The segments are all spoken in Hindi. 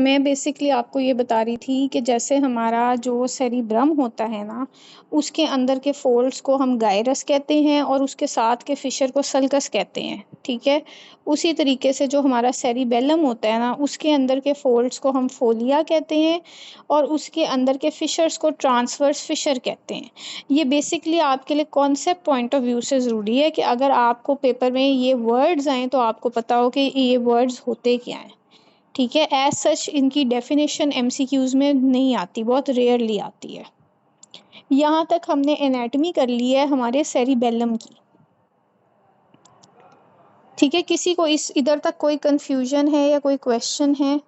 मैं बेसिकली आपको ये बता रही थी कि जैसे हमारा जो सेरिब्रम होता है ना, उसके अंदर के फोल्ड्स को हम गायरस कहते हैं और उसके साथ के फिशर को सल्कस कहते हैं, ठीक है। उसी तरीके से जो हमारा सेरिबेलम होता है ना, उसके अंदर के फोल्ड्स को हम फोलिया कहते हैं और उसके अंदर के फिशर्स को ट्रांसवर्स फिशर कहते हैं। ये बेसिकली आपके लिए कॉन्सेप्ट पॉइंट ऑफ व्यू से ज़रूरी है कि अगर आपको पेपर में ये वर्ड्स आएँ तो आपको पता हो कि ये वर्ड्स होते क्या हैं, ठीक है। एज सच इनकी डेफिनेशन एमसीक्यूज में नहीं आती, बहुत रेयरली आती है। यहाँ तक हमने एनाटॉमी कर ली है हमारे सेरिबेलम की, ठीक है। किसी को इस इधर तक कोई कंफ्यूजन है या कोई क्वेश्चन है?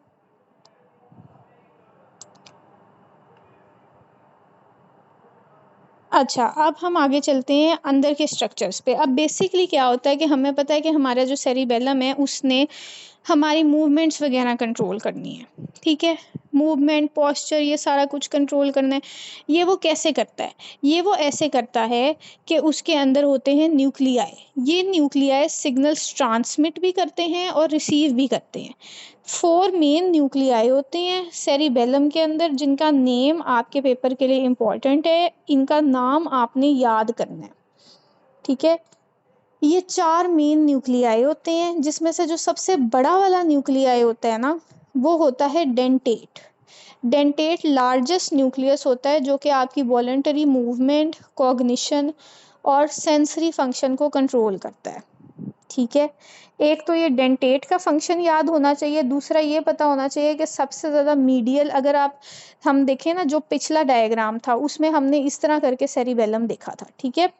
अच्छा, अब हम आगे चलते हैं अंदर के स्ट्रक्चर्स पे। अब बेसिकली क्या होता है कि हमें पता है कि हमारा जो सेरिबेलम है उसने हमारी मूवमेंट्स वगैरह कंट्रोल करनी है, ठीक है। मूवमेंट, पोस्चर, ये सारा कुछ कंट्रोल करना है। ये वो कैसे करता है? ये वो ऐसे करता है कि उसके अंदर होते हैं न्यूक्लियाई। ये न्यूक्लियाई सिग्नल्स ट्रांसमिट भी करते हैं और रिसीव भी करते हैं। 4 मेन न्यूक्लियाई होते हैं सेरिबेलम के अंदर, जिनका नेम आपके पेपर के लिए इम्पॉर्टेंट है। इनका नाम आपने याद करना है, ठीक है। ये 4 मेन न्यूक्लियाई होते हैं, जिसमें से जो सबसे बड़ा वाला न्यूक्लियाई होता है ना, वो होता है डेंटेट। डेंटेट लार्जेस्ट न्यूक्लियस होता है जो कि आपकी वॉलंटरी मूवमेंट, कॉग्निशन और सेंसरी फंक्शन को कंट्रोल करता है, ठीक है। एक तो ये डेंटेट का फंक्शन याद होना चाहिए, दूसरा ये पता होना चाहिए कि सबसे ज़्यादा मीडियल, अगर आप हम देखें ना, जो पिछला डायग्राम था उसमें हमने इस तरह करके सेरिबेलम देखा था, ठीक है।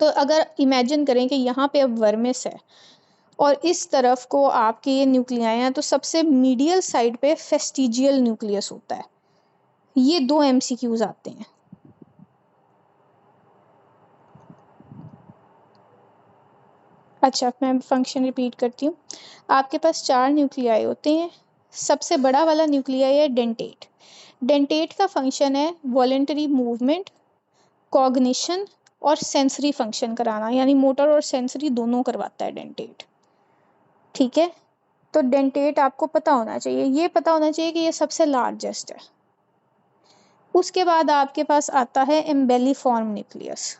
तो अगर इमेजिन करें कि यहाँ पे अब वर्मिस है और इस तरफ को आपके ये न्यूक्लियाई हैं, तो सबसे मीडियल साइड पे फेस्टिजियल न्यूक्लियस होता है। ये 2 एमसीक्यूज आते हैं। अच्छा, मैं फंक्शन रिपीट करती हूँ। आपके पास 4 न्यूक्लियाई होते हैं। सबसे बड़ा वाला न्यूक्लियाई है डेंटेट। डेंटेट का फंक्शन है वॉलेंटरी मूवमेंट, कॉग्निशन और सेंसरी फंक्शन कराना, यानी मोटर और सेंसरी दोनों करवाता है डेंटेट, ठीक है। तो डेंटेट आपको पता होना चाहिए, ये पता होना चाहिए कि ये सबसे लार्जेस्ट है। उसके बाद आपके पास आता है एम्बेलिफॉर्म न्यूक्लियस।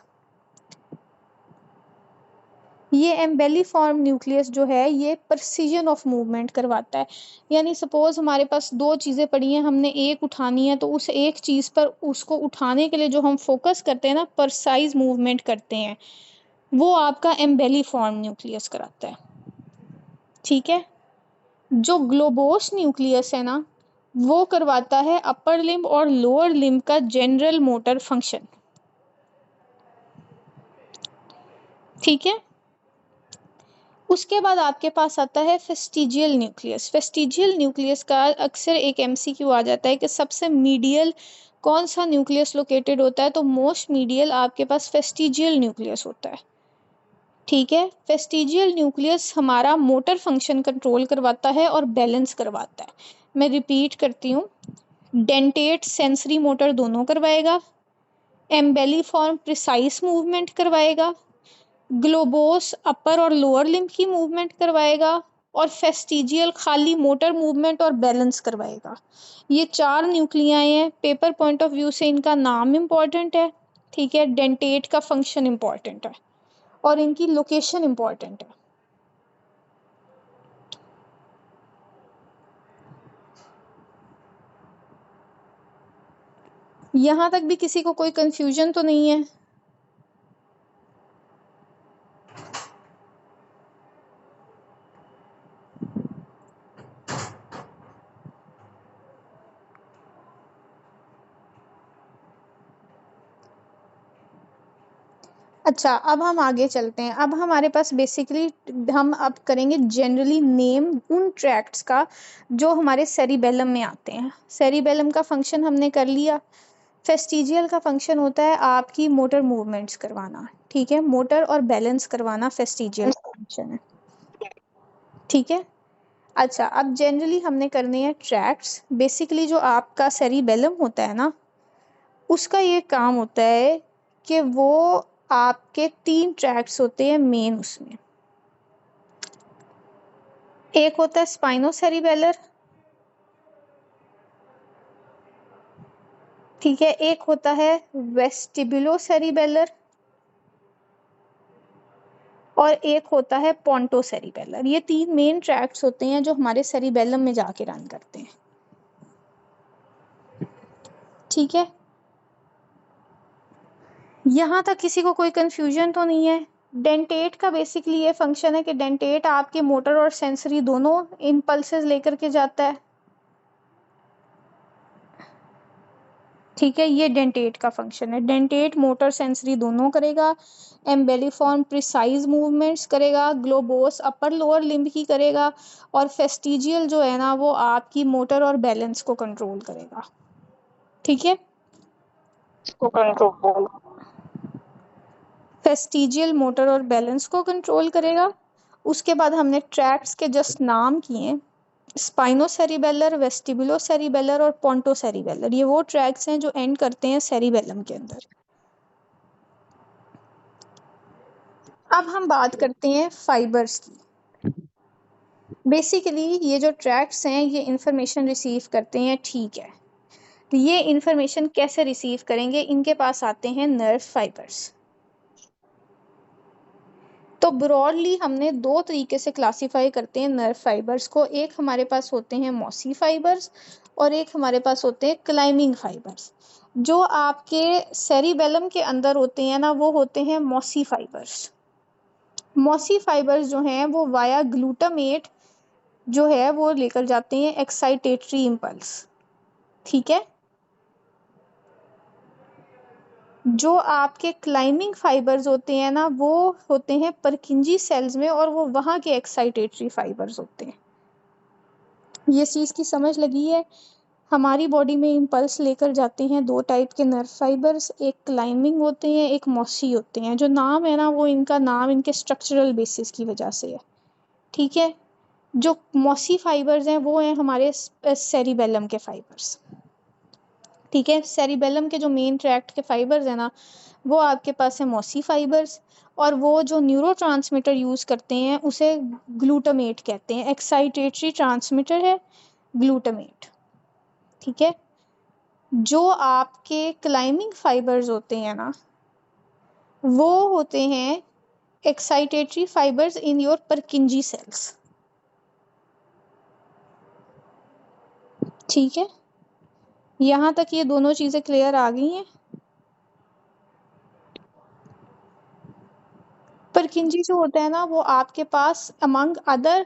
ये एम्बेलिफॉर्म न्यूक्लियस जो है ये प्रिसीजन ऑफ मूवमेंट करवाता है। यानी सपोज हमारे पास 2 चीज़ें पड़ी हैं, हमने एक उठानी है, तो उस एक चीज़ पर उसको उठाने के लिए जो हम फोकस करते हैं ना, परसाइज मूवमेंट करते हैं, वो आपका एम्बेलिफॉर्म न्यूक्लियस कराता है, ठीक है। जो ग्लोबोस न्यूक्लियस है ना, वो करवाता है अपर लिम्ब और लोअर लिम्ब का जनरल मोटर फंक्शन, ठीक है। उसके बाद आपके पास आता है फेस्टिजियल न्यूक्लियस। फेस्टिजियल न्यूक्लियस का अक्सर एक एमसीक्यू आ जाता है कि सबसे मीडियल कौन सा न्यूक्लियस लोकेटेड होता है, तो मोस्ट मीडियल आपके पास फेस्टिजियल न्यूक्लियस होता है, ठीक है। फेस्टिजियल न्यूक्लियस हमारा मोटर फंक्शन कंट्रोल करवाता है और बैलेंस करवाता है। मैं रिपीट करती हूँ, डेंटेट सेंसरी मोटर दोनों करवाएगा, एम्बेलिफॉर्म प्रिसाइज मूवमेंट करवाएगा, ग्लोबोस अपर और लोअर लिम्ब की मूवमेंट करवाएगा और फेस्टिजियल खाली मोटर मूवमेंट और बैलेंस करवाएगा। ये 4 न्यूक्लियाई हैं। पेपर पॉइंट ऑफ व्यू से इनका नाम इम्पॉर्टेंट है, ठीक है। डेंटेट का फंक्शन इम्पॉर्टेंट है और इनकी लोकेशन इम्पॉर्टेंट है। यहाँ तक भी किसी को कोई कंफ्यूजन तो नहीं है? अच्छा, अब हम आगे चलते हैं। अब हमारे पास बेसिकली हम अब करेंगे जनरली नेम उन ट्रैक्ट्स का जो हमारे सेरिबेलम में आते हैं। सेरिबेलम का फंक्शन हमने कर लिया। फेस्टिजियल का फंक्शन होता है आपकी मोटर मूवमेंट्स करवाना, ठीक है। मोटर और बैलेंस करवाना फेस्टिजियल का फंक्शन है, ठीक है। अच्छा, अब जनरली हमने करने हैं ट्रैक्ट्स। बेसिकली जो आपका सेरिबेलम होता है ना, उसका ये काम होता है कि वो आपके 3 ट्रैक्ट्स होते हैं मेन उसमें। एक होता है स्पाइनोसेरिबेलर, ठीक है, एक होता है वेस्टिबुलो सेरिबेलर और एक होता है पोंटो सेरिबेलर। ये 3 मेन ट्रैक्ट्स होते हैं जो हमारे सेरिबेलम में जाके रन करते हैं। ठीक है, यहाँ तक किसी को कोई कंफ्यूजन तो नहीं है। डेंटेट का बेसिकली ये फंक्शन है कि डेंटेट आपके मोटर और सेंसरी दोनों इम्पल्सेस लेकर के जाता है। ठीक है, ये डेंटेट का फंक्शन है। डेंटेट मोटर सेंसरी दोनों करेगा, एम्बेलिफॉर्म प्रिसाइज मूवमेंट्स करेगा, ग्लोबोस अपर लोअर लिम्ब की करेगा, और फेस्टिजियल जो है ना वो आपकी मोटर और बैलेंस को कंट्रोल करेगा। ठीक है, फेस्टिजियल मोटर और बैलेंस को कंट्रोल करेगा। उसके बाद हमने ट्रैक्ट्स के जस्ट नाम किए, स्पाइनोसेरिबेलर, वेस्टिबुलोसेरिबेलर और पोंटोसेरिबेलर। ये वो ट्रैक्ट्स हैं जो एंड करते हैं सेरिबेलम के अंदर। अब हम बात करते हैं फाइबर्स की। बेसिकली ये जो ट्रैक्ट्स हैं ये इंफॉर्मेशन रिसीव करते हैं। ठीक है, ये इंफॉर्मेशन कैसे रिसीव करेंगे? इनके पास आते हैं नर्व फाइबर्स। तो ब्रॉडली हमने 2 तरीके से क्लासीफाई करते हैं नर्व फाइबर्स को। एक हमारे पास होते हैं मॉसी फाइबर्स और एक हमारे पास होते हैं क्लाइमिंग फाइबर्स। जो आपके सेरिबेलम के अंदर होते हैं ना वो होते हैं मॉसी फाइबर्स। मॉसी फाइबर्स जो हैं वो वाया ग्लूटामेट जो है वो लेकर जाते हैं एक्साइटेटरी इम्पल्स। ठीक है, जो आपके क्लाइमिंग फाइबर्स होते हैं ना वो होते हैं परकिंजी सेल्स में और वो वहाँ के एक्साइटेटरी फाइबर्स होते हैं। ये चीज़ की समझ लगी है? हमारी बॉडी में इम्पल्स लेकर जाते हैं 2 टाइप के नर्व फाइबर्स, एक क्लाइमिंग होते हैं, एक मॉसी होते हैं। जो नाम है ना वो इनका नाम इनके स्ट्रक्चरल बेसिस की वजह से है। ठीक है, जो मॉसी फाइबर्स हैं वो हैं हमारे सेरिबेलम के फाइबर्स। ठीक है, सेरिबेलम के जो मेन ट्रैक्ट के फाइबर्स हैं ना वो आपके पास है मॉसी फाइबर्स, और वो जो न्यूरोट्रांसमीटर यूज़ करते हैं उसे ग्लूटामेट कहते हैं। एक्साइटेटरी ट्रांसमीटर है ग्लूटामेट। ठीक है, जो आपके क्लाइमिंग फाइबर्स होते हैं ना वो होते हैं excitatory fibres in your Purkinje cells. ठीक है, यहाँ तक ये दोनों चीज़ें क्लियर आ गई हैं। परकिंजी जो होता है ना वो आपके पास among other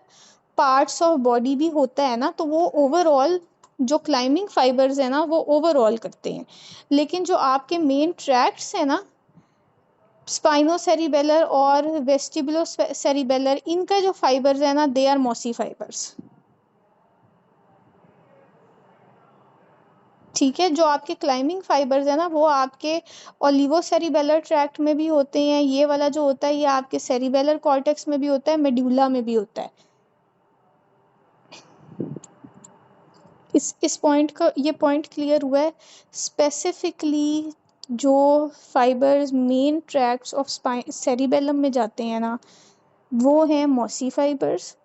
parts of body भी होता है ना, तो वो ओवरऑल जो क्लाइमिंग फाइबर्स है ना वो ओवरऑल करते हैं। लेकिन जो आपके मेन ट्रैक्ट्स है ना स्पाइनोसेरिबेलर और वेस्टिबुलोसेरिबेलर, इनका जो फाइबर्स है ना दे आर मॉसी फाइबर्स। ठीक है, जो आपके क्लाइमिंग फाइबर्स है ना वो आपके ओलिवोसेरिबेलर ट्रैक्ट में भी होते हैं। ये वाला जो होता है ये आपके सेरिबेलर कॉर्टेक्स में भी होता है, मेडुला में भी होता है। इस पॉइंट का ये पॉइंट क्लियर हुआ है? स्पेसिफिकली जो fibres main tracts of cerebellum में जाते हैं ना वो हैं मॉसी फाइबर्स,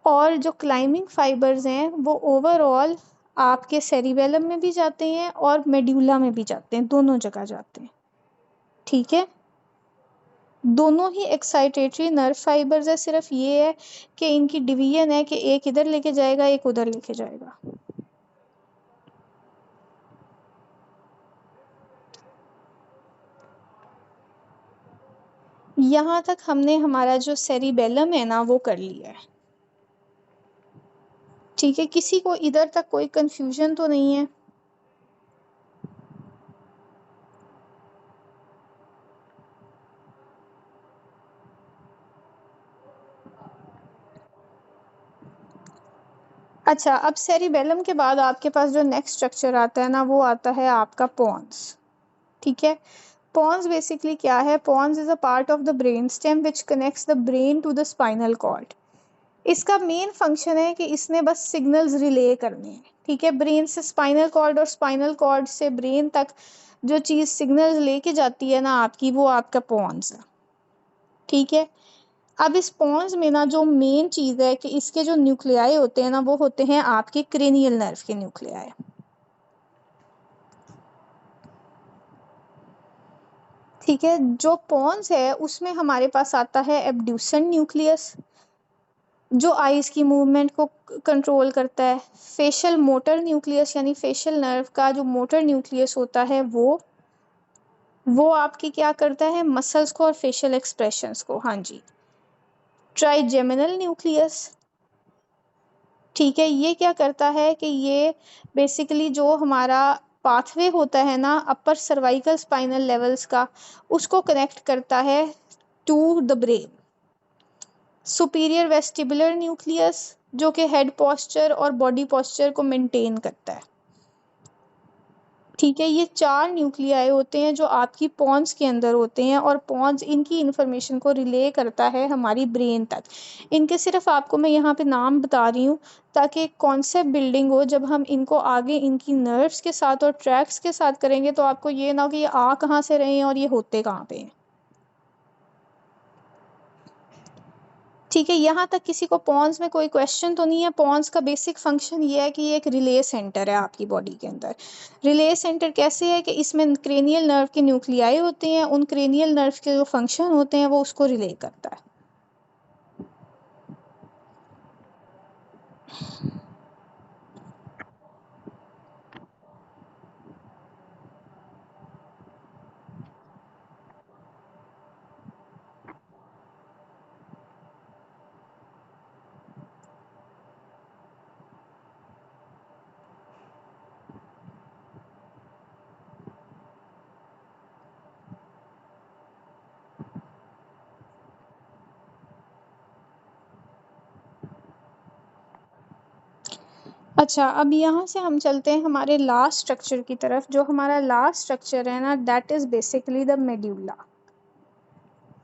और जो क्लाइमिंग फाइबर्स हैं वो ओवरऑल आपके सेरिबेलम में भी जाते हैं और मेड्यूला में भी जाते हैं, दोनों जगह जाते हैं। ठीक है, दोनों ही एक्साइटेटरी नर्व फाइबर्स है, सिर्फ ये है कि इनकी डिवीजन है कि एक इधर लेके जाएगा एक उधर लेके जाएगा। यहाँ तक हमने हमारा जो सेरिबेलम है ना वो कर लिया है। ठीक है, किसी को इधर तक कोई कंफ्यूजन तो नहीं है? अच्छा, अब सेरिबेलम के बाद आपके पास जो नेक्स्ट स्ट्रक्चर आता है ना वो आता है आपका पोन्स। ठीक है, पोन्स बेसिकली क्या है? Pons is a part of the brain stem which connects the brain to the spinal cord. इसका मेन फंक्शन है कि इसने बस सिग्नल्स रिले करने हैं। ठीक है, ब्रेन से स्पाइनल कॉर्ड और स्पाइनल कॉर्ड से ब्रेन तक जो चीज़ सिग्नल्स लेके जाती है ना आपकी वो आपका पोन्स है। ठीक है, अब इस पोन्स में ना जो मेन चीज़ है कि इसके जो न्यूक्लियाई होते हैं ना वो होते हैं आपके क्रेनियल नर्व के न्यूक्लियाई। ठीक है। जो पॉन्स है उसमें हमारे पास आता है एब्ड्यूसेंट न्यूक्लियस, जो आइज की मूवमेंट को कंट्रोल करता है। फेशियल मोटर न्यूक्लियस यानी फेशियल नर्व का जो मोटर न्यूक्लियस होता है वो आपकी क्या करता है, मसल्स को और फेशियल एक्सप्रेशंस को। हाँ जी। ट्राइजेमिनल न्यूक्लियस, ठीक है, ये क्या करता है कि ये बेसिकली जो हमारा पाथवे होता है ना अपर सर्वाइकल स्पाइनल लेवल्स का, उसको कनेक्ट करता है to the brain. Superior vestibular nucleus, जो कि हेड पोस्चर और बॉडी पोस्चर को मेंटेन करता है। ठीक है, ये 4 न्यूक्लियाई होते हैं जो आपकी पॉन्स के अंदर होते हैं, और पॉन्स इनकी इंफॉर्मेशन को रिले करता है हमारी ब्रेन तक। इनके सिर्फ आपको मैं यहाँ पे नाम बता रही हूँ ताकि एक कॉन्सेप्ट बिल्डिंग हो। जब हम इनको आगे इनकी नर्व्स के साथ और ट्रैक्स के साथ करेंगे तो आपको ये ना हो कि ये आ कहाँ से रहे हैं और ये होते कहाँ पे हैं। ठीक है, यहाँ तक किसी को पॉन्स में कोई क्वेश्चन तो नहीं है। पॉन्स का बेसिक फंक्शन ये है कि ये एक रिले सेंटर है आपकी बॉडी के अंदर। रिले सेंटर कैसे है कि इसमें क्रेनियल नर्व के न्यूक्लियाई होते हैं, उन क्रेनियल नर्व के जो फंक्शन होते हैं वो उसको रिले करता है। अच्छा, अब यहाँ से हम चलते हैं हमारे लास्ट स्ट्रक्चर की तरफ। जो हमारा लास्ट स्ट्रक्चर है ना, that is basically the medulla.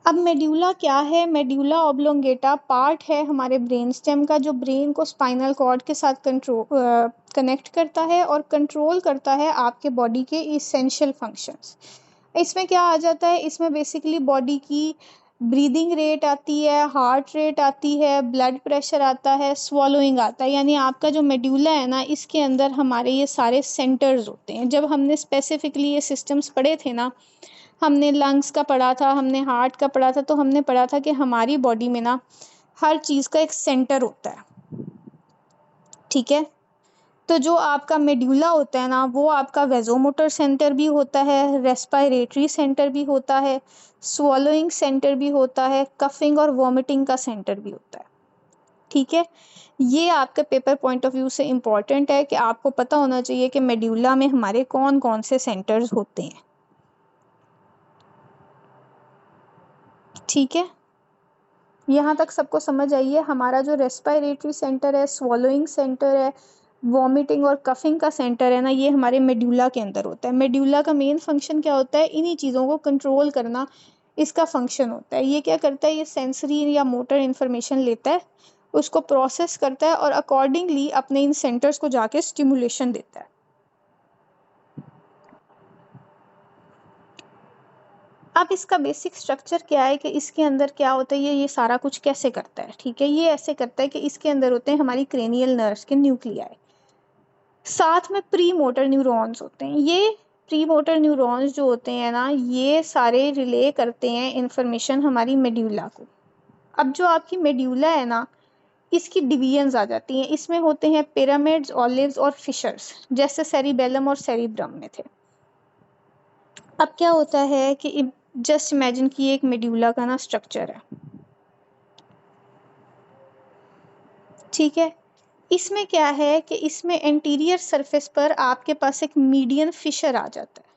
अब मेड्यूला क्या है? मेड्यूला ऑब्लोंगेटा पार्ट है हमारे ब्रेन स्टेम का, जो ब्रेन को स्पाइनल कॉर्ड के साथ कनेक्ट करता है और कंट्रोल करता है आपके बॉडी के इसेंशियल फंक्शंस। इसमें क्या आ जाता है? इसमें बेसिकली बॉडी की ब्रीदिंग रेट आती है, हार्ट रेट आती है, ब्लड प्रेशर आता है, स्वॉलोइंग आता है। यानी आपका जो मेड्यूला है ना, इसके अंदर हमारे ये सारे सेंटर्स होते हैं। जब हमने स्पेसिफिकली ये सिस्टम्स पढ़े थे ना, हमने लंग्स का पढ़ा था, हमने हार्ट का पढ़ा था, तो हमने पढ़ा था कि हमारी बॉडी में ना हर चीज़ का एक सेंटर होता है। ठीक है, तो जो आपका मेड्यूला होता है ना, वो आपका वेजोमोटर सेंटर भी होता है, रेस्पिरेटरी सेंटर भी होता है, स्वॉलोइंग सेंटर भी होता है, कफिंग और वॉमिटिंग का सेंटर भी होता है। ठीक है, ये आपके पेपर पॉइंट ऑफ व्यू से इम्पॉर्टेंट है कि आपको पता होना चाहिए कि मेड्यूला में हमारे कौन कौन से सेंटर्स होते हैं। ठीक है, यहाँ तक सबको समझ आई है? हमारा जो रेस्पिरेटरी सेंटर है, स्वॉलोइंग सेंटर है, वॉमिटिंग और कफिंग का सेंटर है ना, ये हमारे मेड्यूला के अंदर होता है। मेड्यूला का मेन फंक्शन क्या होता है? इन्हीं चीज़ों को कंट्रोल करना इसका फंक्शन होता है। ये क्या करता है? ये सेंसरी या मोटर इन्फॉर्मेशन लेता है, उसको प्रोसेस करता है और अकॉर्डिंगली अपने इन सेंटर्स को जाके स्टिमुलेशन देता है। अब इसका बेसिक स्ट्रक्चर क्या है कि इसके अंदर क्या होता है, ये सारा कुछ कैसे करता है? ठीक है, ये ऐसे करता है कि इसके अंदर होते हैं हमारी क्रेनियल नर्व्स के न्यूक्लियाई, साथ में प्री मोटर न्यूरॉन्स होते हैं। ये प्री मोटर न्यूरॉन्स जो होते हैं ना, ये सारे रिले करते हैं इंफॉर्मेशन हमारी मेड्यूला को। अब जो आपकी मेड्यूला है ना, इसकी डिवीजन्स आ जाती हैं। इसमें होते हैं पिरामिड्स, ऑलिव्स और फिशर्स, जैसे सेरिबेलम और सेरिब्रम में थे। अब क्या होता है कि जस्ट इमेजिन कि एक मेड्यूला का ना स्ट्रक्चर है। ठीक है, इसमें क्या है कि इसमें एंटीरियर सरफेस पर आपके पास एक मीडियन फिशर आ जाता है,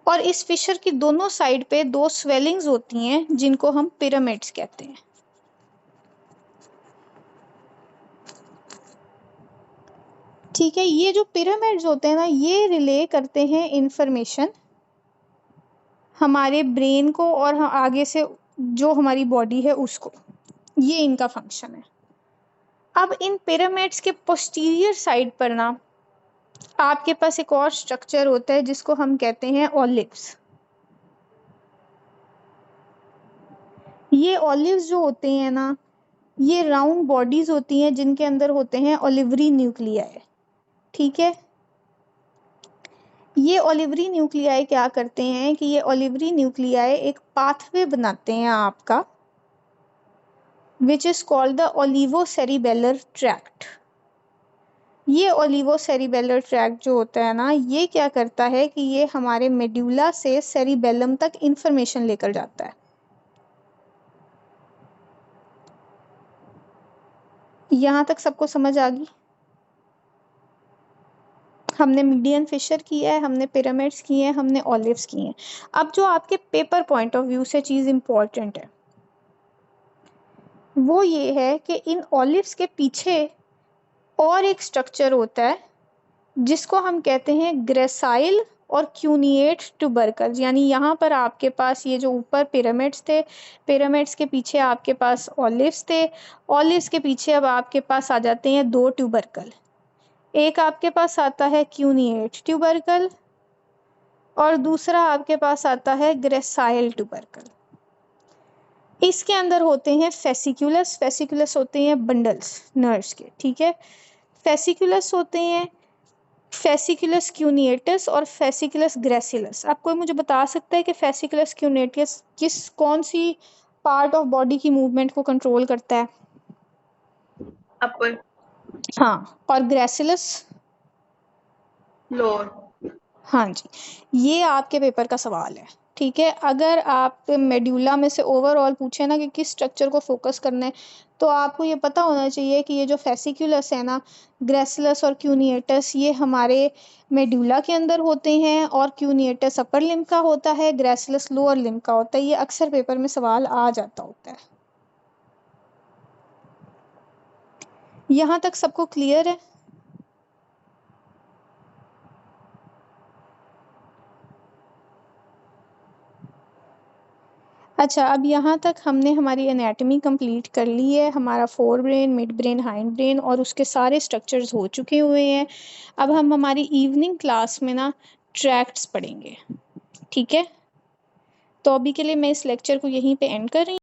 और इस फिशर की दोनों साइड पे 2 स्वेलिंग्स होती हैं जिनको हम पिरामिड्स कहते हैं। ठीक है, ये जो पिरामिड्स होते हैं ना, ये रिले करते हैं इंफॉर्मेशन हमारे ब्रेन को और आगे से जो हमारी बॉडी है उसको। ये इनका फंक्शन है। अब इन पिरामिड्स के पोस्टीरियर साइड पर ना आपके पास एक और स्ट्रक्चर होता है जिसको हम कहते हैं ऑलिव्स। ये ऑलिव्स जो होते हैं ना, ये राउंड बॉडीज होती हैं जिनके अंदर होते हैं ओलिवरी न्यूक्लियाई। ठीक है, ये ओलिवरी न्यूक्लियाई क्या करते हैं कि ये ओलिवरी न्यूक्लियाई एक पाथवे बनाते हैं आपका, which is called the olivocerebellar tract. ये ओलिवोसेरिबेलर ट्रैक्ट जो होता है ना, ये क्या करता है कि ये हमारे मेड्यूला से सेरिबेलम तक इंफॉर्मेशन लेकर जाता है। यहाँ तक सबको समझ आ गई? हमने मीडियन फिशर किया है, हमने पिरामिड्स किए हैं, हमने ऑलिव्स किए हैं। अब जो आपके पेपर पॉइंट ऑफ व्यू से चीज़ इंपॉर्टेंट है वो ये है कि इन ऑलिव्स के पीछे और एक स्ट्रक्चर होता है जिसको हम कहते हैं ग्रेसाइल और क्यूनिएट ट्यूबरकल्स। यानी यहाँ पर आपके पास ये जो ऊपर पिरामिड्स थे, पिरामिड्स के पीछे आपके पास ऑलिव्स थे, ऑलिव्स के पीछे अब आपके पास आ जाते हैं दो ट्यूबरकल। एक आपके पास आता है क्यूनिएट ट्यूबरकल और दूसरा आपके पास आता है ग्रेसाइल ट्यूबरकल। इसके अंदर होते हैं फेसिकुलस, फेसिकुलस होते हैं बंडल्स नर्व्स के, ठीक है। फेसिकुलस होते हैं फेसिकुलस क्यूनिएटस और फेसिकुलस ग्रेसिलस। आप कोई मुझे बता सकता है कि फेसिकुलस क्यूनिएटस कौन सी पार्ट ऑफ बॉडी की मूवमेंट को कंट्रोल करता है? अपर। हाँ, और ग्रेसिलस? लोअर। हाँ जी, ये आपके पेपर का सवाल है, ठीक है। अगर आप मेड्यूला में से ओवरऑल पूछे ना कि किस स्ट्रक्चर को फोकस करना है, तो आपको ये पता होना चाहिए कि ये जो फेसिकुलस है ना, ग्रेसिलस और क्यूनिएटस, ये हमारे मेड्यूला के अंदर होते हैं और क्यूनिएटस अपर लिम्ब का होता है, ग्रेसिलस लोअर लिम्ब का होता है। ये अक्सर पेपर में सवाल आ जाता होता है। यहाँ तक सबको क्लियर है? अच्छा, अब यहाँ तक हमने हमारी एनाटॉमी कंप्लीट कर ली है। हमारा fore brain, mid brain, hind brain और उसके सारे स्ट्रक्चर्स हो चुके हुए हैं। अब हम हमारी इवनिंग क्लास में ना ट्रैक्ट्स पढ़ेंगे, ठीक है। तो अभी के लिए मैं इस लेक्चर को यहीं पे एंड कर रही हूँ।